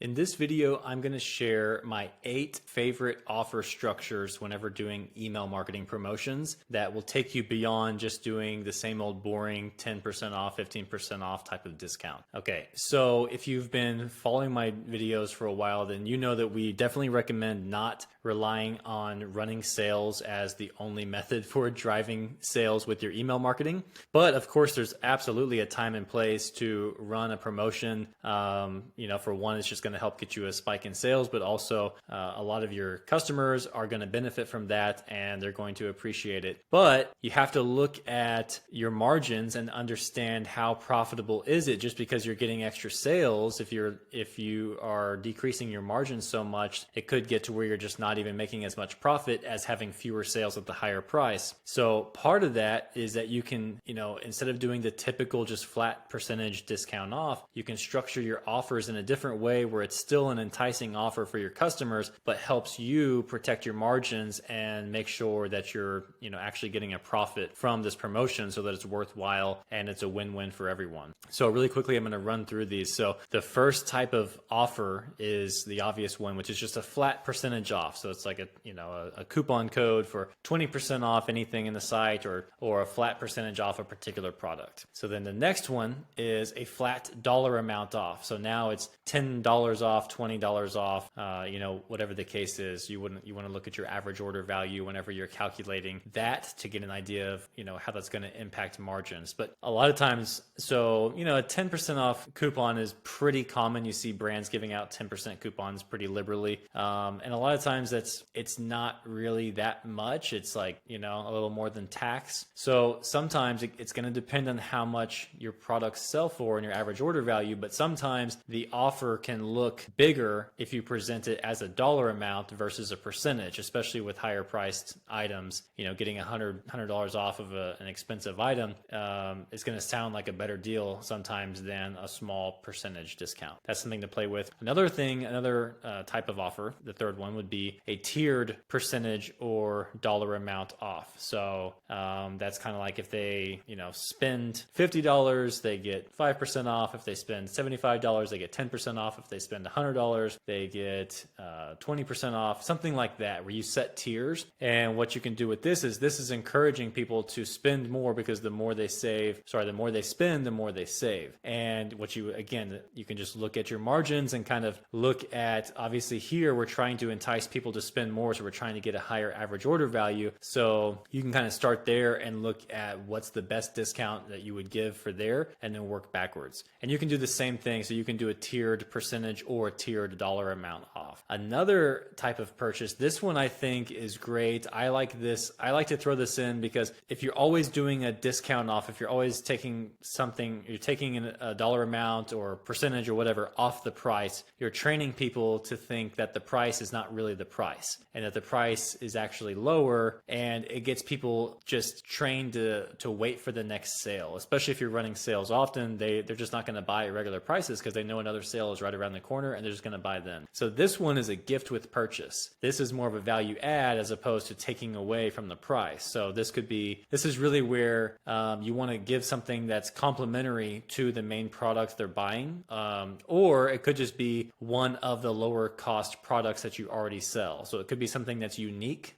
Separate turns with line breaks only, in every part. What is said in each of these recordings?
In this video, I'm going to share my 8 favorite offer structures whenever doing email marketing promotions that will take you beyond just doing the same old boring 10% off, 15% off type of discount. Okay, so if you've been following my videos for a while, then you know that we definitely recommend not relying on running sales as the only method for driving sales with your email marketing. But of course, there's absolutely a time and place to run a promotion. For one, it's just going to help get you a spike in sales, but also a lot of your customers are going to benefit from that and they're going to appreciate it. But you have to look at your margins and understand how profitable is it. Just because you're getting extra sales, if you are decreasing your margins so much, it could get to where you're just not even making as much profit as having fewer sales at the higher price. So part of that is that you can, instead of doing the typical just flat percentage discount off, you can structure your offers in a different way where it's still an enticing offer for your customers, but helps you protect your margins and make sure that you're, actually getting a profit from this promotion so that it's worthwhile and it's a win-win for everyone. So really quickly, I'm going to run through these. So the first type of offer is the obvious one, which is just a flat percentage off. So it's like a coupon code for 20% off anything in the site or a flat percentage off a particular product. So then the next one is a flat dollar amount off. So now it's $10 off, $20 off, whatever the case is. You want to look at your average order value whenever you're calculating that to get an idea of, how that's going to impact margins. But a lot of times, a 10% off coupon is pretty common. You see brands giving out 10% coupons pretty liberally. And a lot of times it's not really that much. It's like, a little more than tax. So sometimes it's going to depend on how much your products sell for and your average order value. But sometimes the offer can look bigger if you present it as a dollar amount versus a percentage, especially with higher priced items. Getting $100 off of an expensive item is going to sound like a better deal sometimes than a small percentage discount. That's something to play with. Another type of offer, the third one, would be a tiered percentage or dollar amount off. So that's kind of like if they spend $50, they get 5% off. If they spend $75, they get 10% off. If they spend $100, they get 20% off, something like that, where you set tiers. And what you can do with this is encouraging people to spend more, because the more they spend, the more they save. And you can just look at your margins and kind of look at, obviously here we're trying to entice people to spend more, so we're trying to get a higher average order value. So you can kind of start there and look at what's the best discount that you would give for there, and then work backwards. And you can do the same thing. So you can do a tiered percentage or a tiered dollar amount off. Another type of purchase, this one I think is great. I like this. I like to throw this in because if you're always doing a discount off, if you're always taking something, you're taking a dollar amount or percentage or whatever off the price, you're training people to think that the price is not really the price and that the price is actually lower, and it gets people just trained to wait for the next sale. Especially if you're running sales often, they're just not going to buy at regular prices because they know another sale is right around the corner and they're just going to buy then. So this one is a gift with purchase. This is more of a value add as opposed to taking away from the price. So this is really where you want to give something that's complementary to the main product they're buying, or it could just be one of the lower cost products that you already sell. So it could be something that's unique,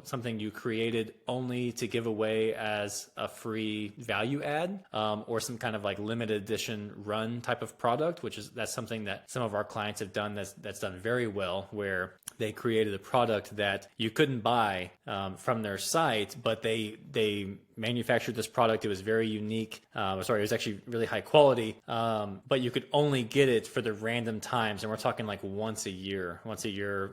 something you created only to give away as a free value add, or some kind of like limited edition run type of product, that's something that some of our clients have done that's done very well, where they created a product that you couldn't buy from their site, but they manufactured this product. It was very unique. It was actually really high quality, but you could only get it for the random times. And we're talking like once a year,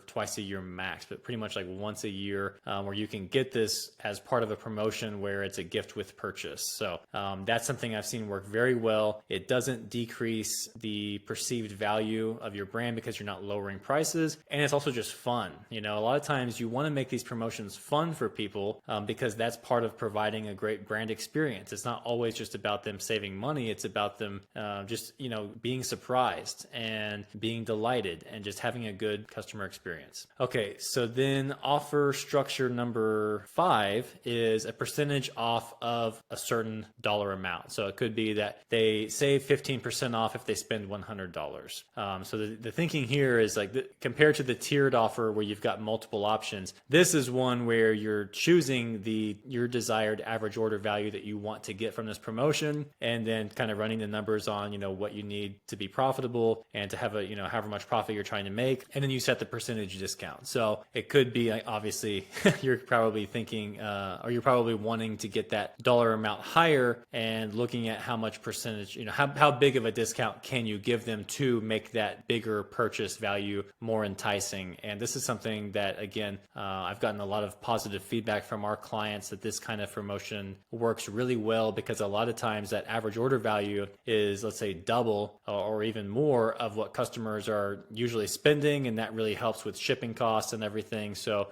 twice a year max, but pretty much like once a year, where you can get this as part of a promotion where it's a gift with purchase. So that's something I've seen work very well. It doesn't decrease the perceived value of your brand because you're not lowering prices. And it's also just fun. A lot of times you want to make these promotions fun for people, because that's part of providing a great brand experience. It's not always just about them saving money. It's about them just, being surprised and being delighted and just having a good customer experience. Okay, so then offer structure number 5 is a percentage off of a certain dollar amount. So it could be that they save 15% off if they spend $100. So the thinking here is like compared to the tiered offer where you've got multiple options, this is one where you're choosing your desired average order value that you want to get from this promotion, and then kind of running the numbers on, what you need to be profitable and to have however much profit you're trying to make. And then you set the percentage discount. So it could be obviously you're probably thinking, or you're probably wanting to get that dollar amount higher and looking at how much percentage, how big of a discount can you give them to make that bigger purchase value more enticing. And this is something that, again, I've gotten a lot of positive feedback from our clients that this kind of promotion works really well, because a lot of times that average order value is, let's say, double or even more of what customers are usually spending, and that really helps with shipping costs and everything. So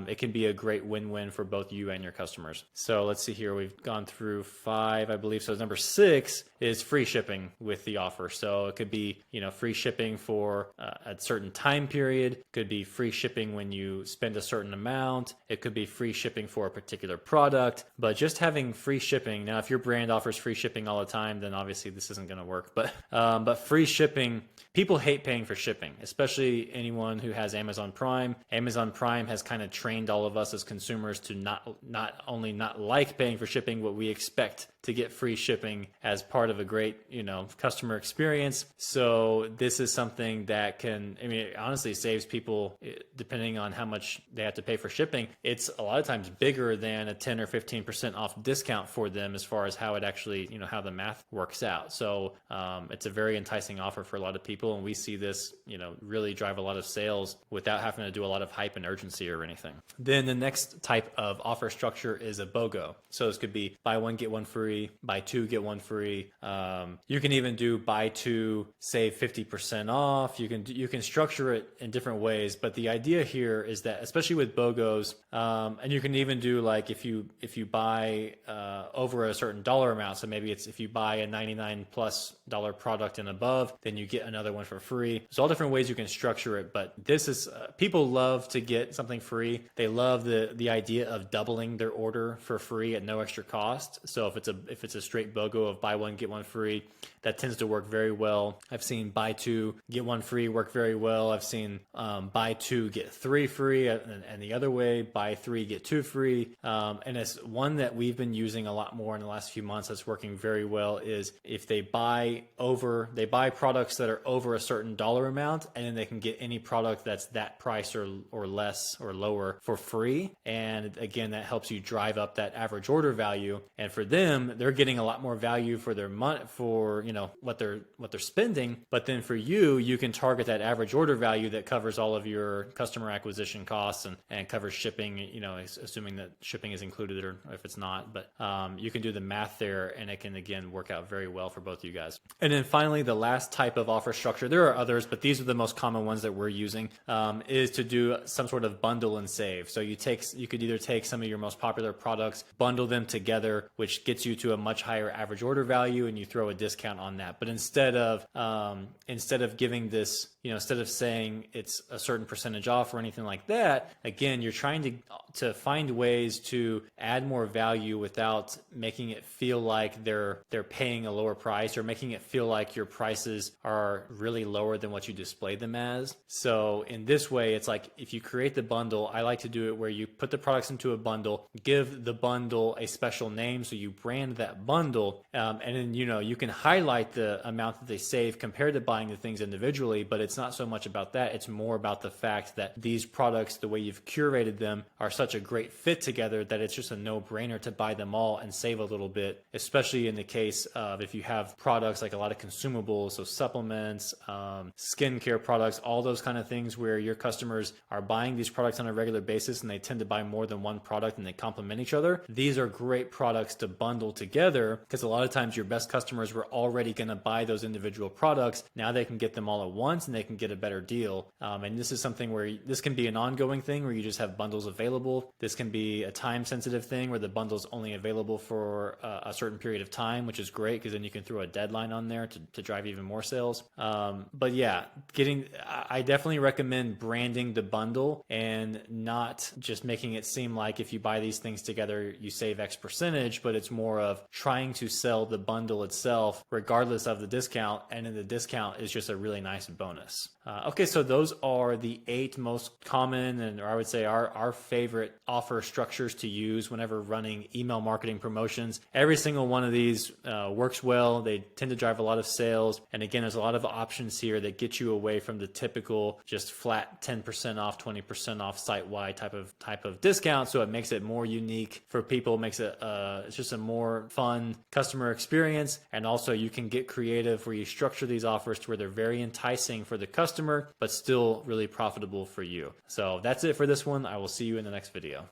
it can be a great win-win for both you and your customers. So let's see here, we've gone through 5, I believe. So number 6 is free shipping with the offer. So it could be, free shipping for a certain time period. Could be free shipping when you spend a certain amount. It could be free shipping for a particular product. But just having free shipping, now if your brand offers free shipping all the time, then obviously this isn't going to work. But free shipping, people hate paying for shipping, especially anyone who has Amazon Prime. Amazon Prime has kind of trained all of us as consumers to not only not like paying for shipping, but we expect to get free shipping as part of a great, customer experience. So this is something that it honestly saves people, depending on how much they have to pay for shipping. It's a lot of times bigger than a 10 or 15% off discount for them as far as how it actually, how the math works out. So it's a very enticing offer for a lot of people. And we see this, really drive a lot of sales without having to do a lot of hype and urgency or anything. Then the next type of offer structure is a BOGO. So this could be buy one, get one free, buy two, get one free. You can even do buy two, save 50% off. You can structure it in different ways, but the idea here is that, especially with BOGOs, and you can even do like if you buy over a certain dollar amount. So maybe it's if you buy a $99+ product and above, then you get another one for free. There's all different ways you can structure it, but this is people love to get something free. They love the idea of doubling their order for free at no extra cost. So if it's a straight BOGO of buy one, get one free, that tends to work very well. I've seen buy two, get one free work very well. I've seen buy two, get three free, and the other way, buy three, get two free. And it's one that we've been using a lot more in the last few months that's working very well is if they buy products that are over a certain dollar amount, and then they can get any product that's that price or less or lower for free. And again, that helps you drive up that average order value. And for them, they're getting a lot more value for their money, for what they're spending. But then for you can target that average order value that covers all of your customer acquisition costs and covers shipping, assuming that shipping is included or if it's not. But you can do the math there, and it can again work out very well for both of you guys. And then finally, the last type of offer structure, there are others, but these are the most common ones that we're using, is to do some sort of bundle and save. So you could either take some of your most popular products, bundle them together, which gets you to a much higher average order value, and you throw a discount on that. But instead of giving this, instead of saying it's a certain percentage off or anything like that, again, you're trying to find ways to add more value without making it feel like they're paying a lower price, or making it feel like your prices are really lower than what you display them as. So in this way, it's like if you create the bundle, I like to do it where you put the products into a bundle, give the bundle a special name, so you brand that bundle, and then you can highlight the amount that they save compared to buying the things individually. But it's not so much about that. It's more about the fact that these products, the way you've curated them, are such a great fit together that it's just a no-brainer to buy them all and save a little bit, especially in the case of if you have products like a lot of consumables, so supplements, products, skincare products, all those kind of things where your customers are buying these products on a regular basis and they tend to buy more than one product and they complement each other. These are great products to bundle together because a lot of times your best customers were already going to buy those individual products. Now they can get them all at once and they can get a better deal. And this is something where this can be an ongoing thing where you just have bundles available. This can be a time sensitive thing where the bundle's only available for a certain period of time, which is great because then you can throw a deadline on there to drive even more sales. But yeah, I definitely recommend branding the bundle and not just making it seem like if you buy these things together, you save X percentage, but it's more of trying to sell the bundle itself regardless of the discount. And then the discount is just a really nice bonus. Okay, so those are the 8 most common, and or I would say our favorite offer structures to use whenever running email marketing promotions. Every single one of these works well. They tend to drive a lot of sales. And again, there's a lot of options here that get you away from the typical just flat 10% off, 20% off site-wide type of discount. So it makes it more unique for people, makes it it's just a more fun customer experience. And also you can get creative where you structure these offers to where they're very enticing for the customer, but still really profitable for you. So that's it for this one. I will see you in the next video.